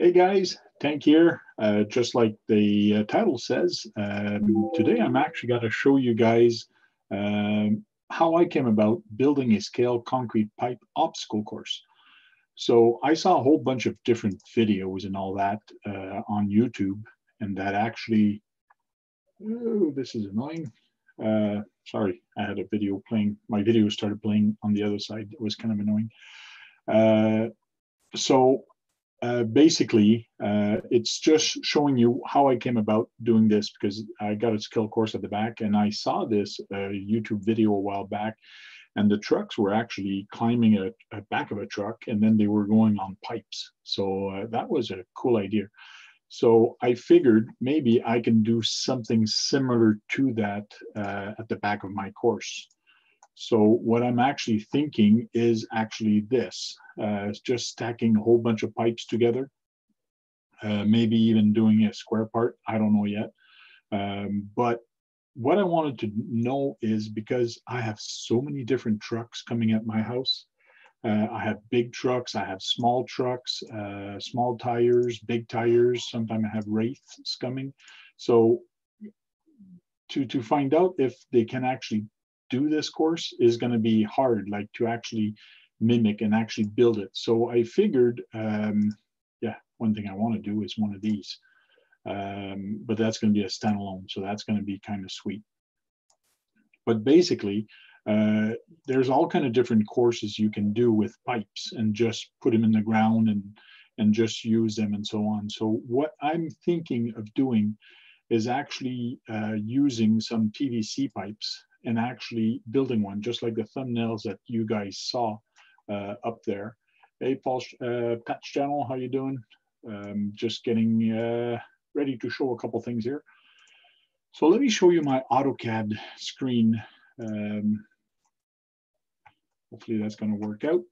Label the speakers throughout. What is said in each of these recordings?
Speaker 1: Hey guys, Tank here. Just like the title says, today I'm actually going to show you guys how I came about building a scale concrete pipe obstacle course. So I saw a whole bunch of different videos and all that on YouTube, and that actually, oh, this is annoying. Sorry, I had a video playing. My video started playing on the other side. It was kind of annoying. Uh, so basically, it's just showing you how I came about doing this because I got a skill course at the back and I saw this YouTube video a while back, and the trucks were actually climbing a back of a truck and then they were going on pipes. So that was a cool idea. So I figured maybe I can do something similar to that at the back of my course. So what I'm actually thinking is actually this, just stacking a whole bunch of pipes together, maybe even doing a square part. I don't know yet. But what I wanted to know is because I have so many different trucks coming at my house. I have big trucks, I have small trucks, small tires, big tires. Sometimes I have wraiths coming. So to find out if they can actually do this course is going to be hard, like to actually mimic and actually build it. So I figured, yeah, one thing I want to do is one of these, but that's going to be a standalone. So that's going to be kind of sweet. But basically, uh, there's all kind of different courses you can do with pipes and just put them in the ground and just use them and so on. So what I'm thinking of doing is actually using some PVC pipes and actually building one, just like the thumbnails that you guys saw up there. Hey, Paul, Patch Channel, how you doing? Just getting ready to show a couple things here. So let me show you my AutoCAD screen. Hopefully that's going to work out.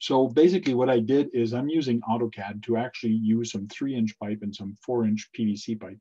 Speaker 1: So basically what I did is I'm using AutoCAD to actually use some 3-inch pipe and some 4-inch PVC pipe.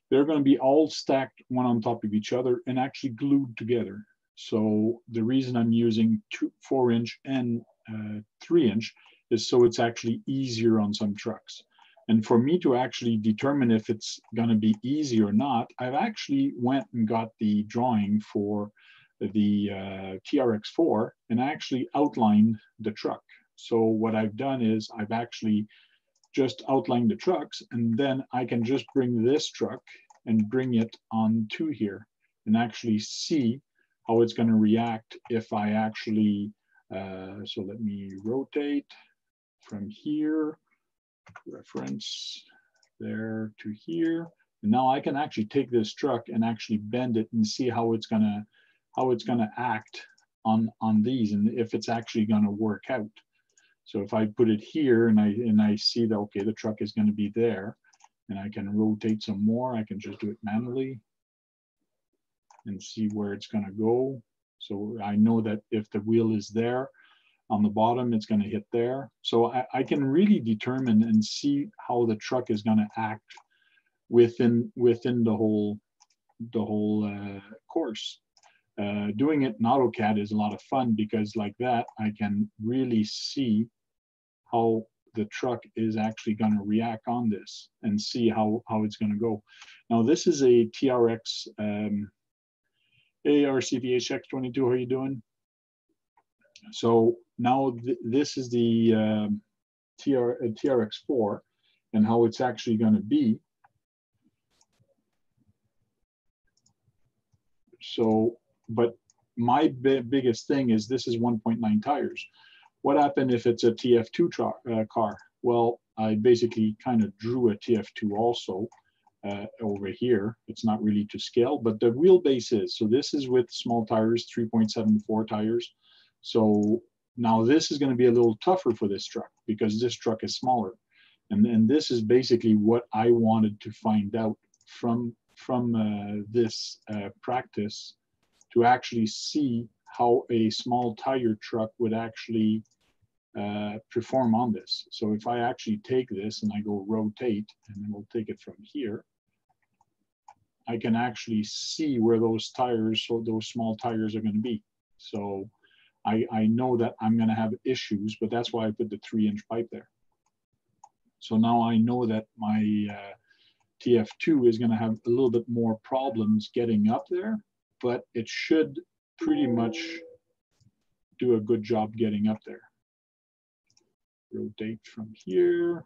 Speaker 1: They're going to be all stacked one on top of each other and actually glued together. So the reason I'm using 4-inch and 3-inch is so it's actually easier on some trucks. And for me to actually determine if it's going to be easy or not, I've actually went and got the drawing for the TRX4 and actually outlined the truck. So what I've done is I've actually just outline the trucks, and then I can just bring this truck and bring it onto here and actually see how it's going to react if I actually, so let me rotate from here, reference there to here. And now I can actually take this truck and actually bend it and see how it's going to act on these and if it's actually going to work out. So if I put it here and I see that, okay, the truck is going to be there and I can rotate some more, I can just do it manually and see where it's going to go. So I know that if the wheel is there on the bottom, it's going to hit there. So I can really determine and see how the truck is going to act within the whole course. Doing it in AutoCAD is a lot of fun because like that, I can really see how the truck is actually going to react on this and see how it's going to go. Now this is a TRX ARCVHX22. How are you doing? So now this is the TRX4 and how it's actually going to be. So, but my biggest thing is this is 1.9 tires. What happened if it's a TF2 car? Well, I basically kind of drew a TF2 also over here. It's not really to scale, but the wheelbase is. So this is with small tires, 3.74 tires. So now this is going to be a little tougher for this truck because this truck is smaller. And this is basically what I wanted to find out from this practice, to actually see how a small tire truck would actually perform on this. So if I actually take this and I go rotate, and then we'll take it from here, I can actually see where those tires, so those small tires are going to be. So I know that I'm going to have issues, but that's why I put the 3-inch pipe there. So now I know that my TF2 is going to have a little bit more problems getting up there, but it should pretty much do a good job getting up there. Rotate from here.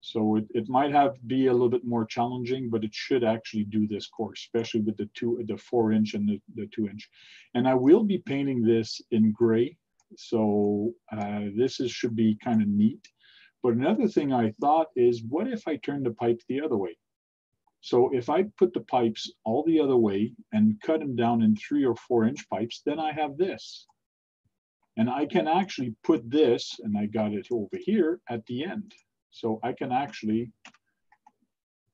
Speaker 1: So it might have be a little bit more challenging, but it should actually do this course, especially with the 4-inch and the 2-inch. And I will be painting this in gray. So this should be kind of neat. But another thing I thought is, what if I turn the pipe the other way? So if I put the pipes all the other way and cut them down in 3 or 4-inch pipes, then I have this. And I can actually put this, and I got it over here at the end. So I can actually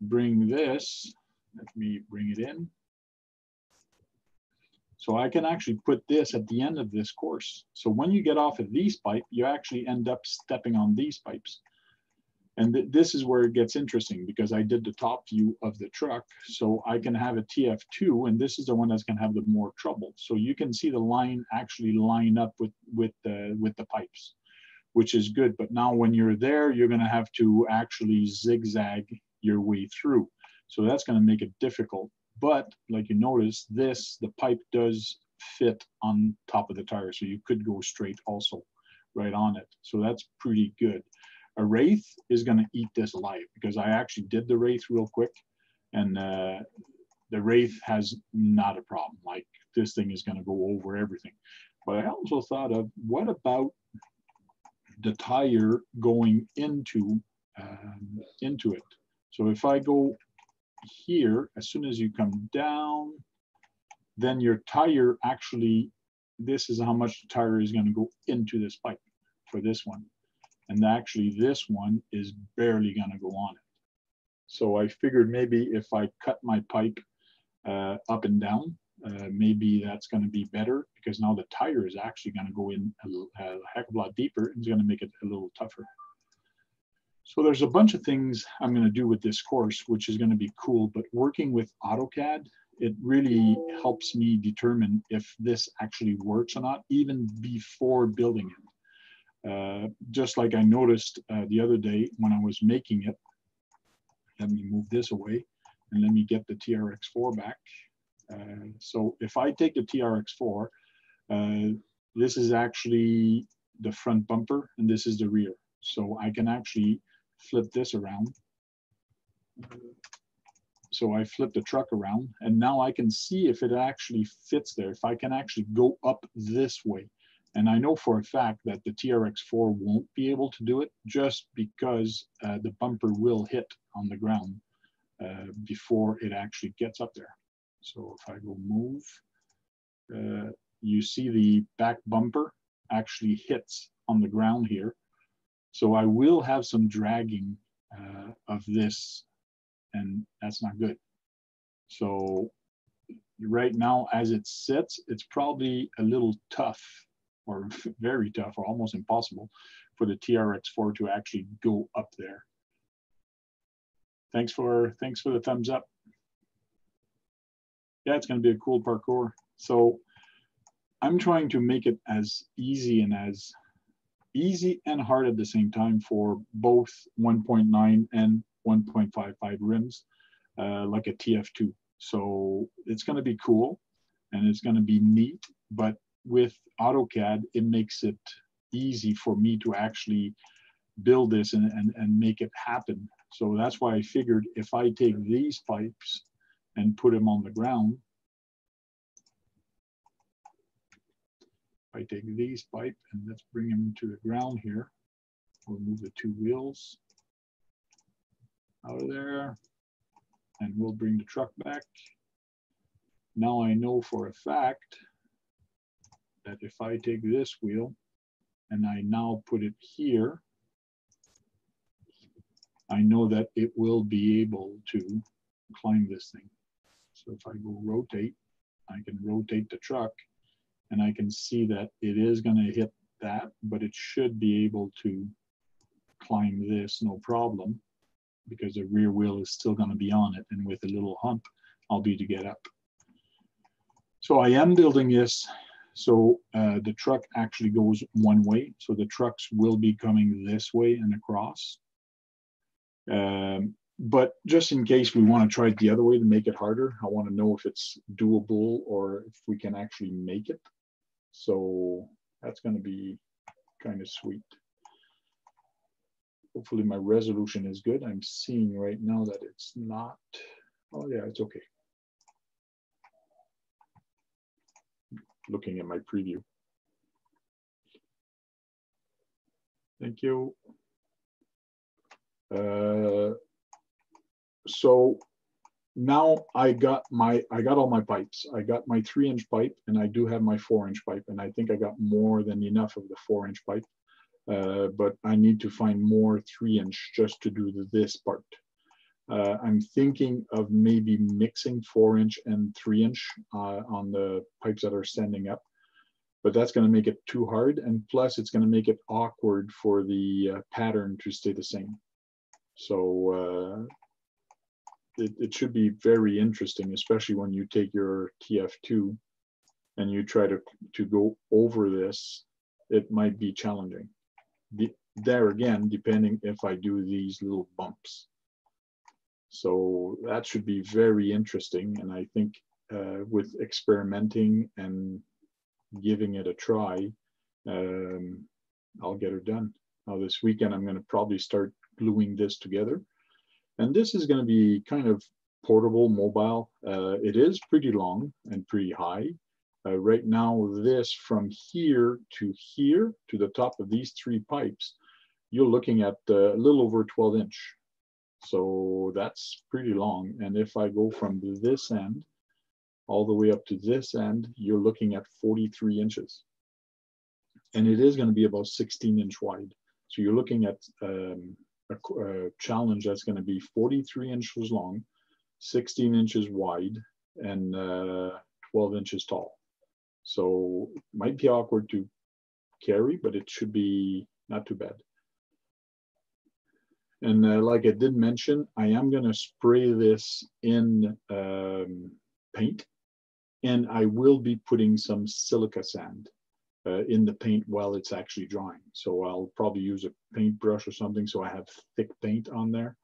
Speaker 1: bring this, let me bring it in. So I can actually put this at the end of this course. So when you get off of these pipes, you actually end up stepping on these pipes. And this is where it gets interesting, because I did the top view of the truck. So I can have a TF2, and this is the one that's going to have the more trouble. So you can see the line actually line up with the pipes, which is good. But now when you're there, you're going to have to actually zigzag your way through. So that's going to make it difficult. But like you notice, the pipe does fit on top of the tire. So you could go straight also right on it. So that's pretty good. A Wraith is going to eat this alive, because I actually did the Wraith real quick, and the Wraith has not a problem. Like, this thing is going to go over everything. But I also thought of, what about the tire going into it? So if I go here, as soon as you come down, then your tire actually, this is how much the tire is going to go into this pipe for this one. And actually this one is barely going to go on it. So I figured maybe if I cut my pipe up and down, maybe that's going to be better, because now the tire is actually going to go in a heck of a lot deeper, and it's going to make it a little tougher. So there's a bunch of things I'm going to do with this course, which is going to be cool. But working with AutoCAD, it really helps me determine if this actually works or not, even before building it. Just like I noticed the other day when I was making it. Let me move this away, and let me get the TRX4 back. So if I take the TRX4, this is actually the front bumper, and this is the rear. So I can actually flip this around. So I flip the truck around, and now I can see if it actually fits there, if I can actually go up this way. And I know for a fact that the TRX4 won't be able to do it, just because the bumper will hit on the ground before it actually gets up there. So if I go move, you see the back bumper actually hits on the ground here. So I will have some dragging of this, and that's not good. So right now, as it sits, it's probably a little tough, or very tough, or almost impossible for the TRX4 to actually go up there. Thanks for the thumbs up. Yeah, it's going to be a cool parkour. So I'm trying to make it as easy and hard at the same time for both 1.9 and 1.55 rims, like a TF2. So it's going to be cool, and it's going to be neat, but with AutoCAD, it makes it easy for me to actually build this and make it happen. So that's why I figured if I take these pipes and put them on the ground, I take these pipe and let's bring them to the ground here. We'll move the 2 wheels out of there, and we'll bring the truck back. Now I know for a fact that if I take this wheel and I now put it here, I know that it will be able to climb this thing. So if I go rotate, I can rotate the truck, and I can see that it is going to hit that, but it should be able to climb this no problem, because the rear wheel is still going to be on it, and with a little hump, I'll be to get up. So I am building this So the truck actually goes one way. So the trucks will be coming this way and across. But just in case we want to try it the other way to make it harder, I want to know if it's doable or if we can actually make it. So that's going to be kind of sweet. Hopefully my resolution is good. I'm seeing right now that it's not. Oh yeah, it's okay. Looking at my preview. Thank you. So now I got all my pipes. I got my 3-inch pipe, and I do have my 4-inch pipe, and I think I got more than enough of the 4-inch pipe. But I need to find more 3-inch just to do this part. I'm thinking of maybe mixing 4-inch and 3-inch on the pipes that are standing up, but that's going to make it too hard, and plus it's going to make it awkward for the pattern to stay the same. So it should be very interesting, especially when you take your TF2 and you try to go over this. It might be challenging. There again, depending if I do these little bumps. So that should be very interesting. And I think with experimenting and giving it a try, I'll get it done. Now this weekend, I'm going to probably start gluing this together. And this is going to be kind of portable, mobile. It is pretty long and pretty high. Right now, this from here to the top of these 3 pipes, you're looking at a little over 12-inch. So that's pretty long. And if I go from this end all the way up to this end, you're looking at 43 inches. And it is going to be about 16-inch wide. So you're looking at a challenge that's going to be 43 inches long, 16 inches wide, and 12 inches tall. So it might be awkward to carry, but it should be not too bad. And like I did mention, I am going to spray this in paint, and I will be putting some silica sand in the paint while it's actually drying. So I'll probably use a paintbrush or something so I have thick paint on there,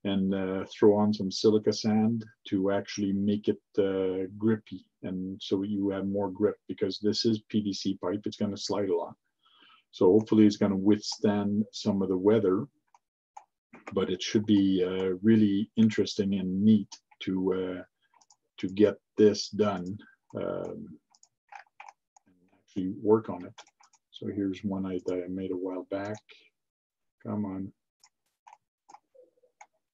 Speaker 1: and throw on some silica sand to actually make it grippy, and so you have more grip, because this is PVC pipe. It's going to slide a lot. So hopefully it's going to withstand some of the weather. But it should be really interesting and neat to get this done and actually work on it. So here's one that I made a while back. Come on.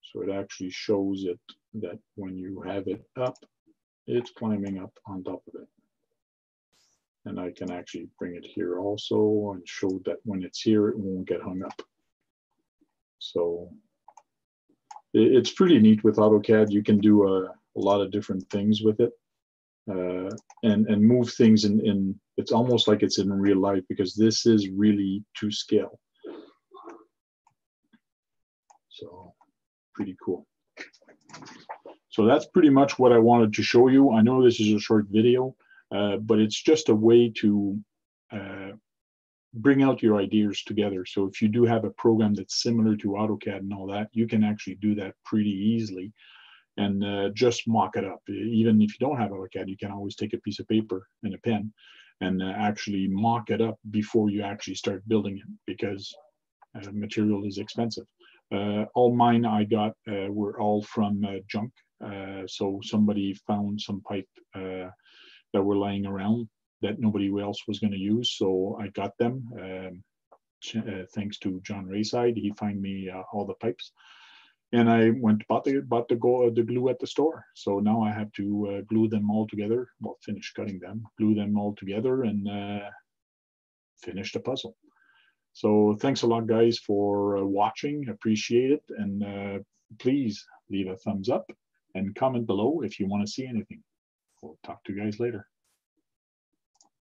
Speaker 1: So it actually shows it that when you have it up, it's climbing up on top of it. And I can actually bring it here also and show that when it's here, it won't get hung up. So it's pretty neat with AutoCAD. You can do a lot of different things with it and move things in. It's almost like it's in real life, because this is really to scale. So pretty cool. So that's pretty much what I wanted to show you. I know this is a short video, but it's just a way to bring out your ideas together. So if you do have a program that's similar to AutoCAD and all that, you can actually do that pretty easily and just mock it up. Even if you don't have AutoCAD, you can always take a piece of paper and a pen and actually mock it up before you actually start building it, because material is expensive. All mine I got were all from junk. So somebody found some pipe that were lying around that nobody else was going to use, so I got them. Thanks to John Rayside, he found me all the pipes, and I went bought the glue at the store. So now I have to glue them all together. Well, finish cutting them, glue them all together, and finish the puzzle. So thanks a lot, guys, for watching. Appreciate it, and please leave a thumbs up and comment below if you want to see anything. We'll talk to you guys later.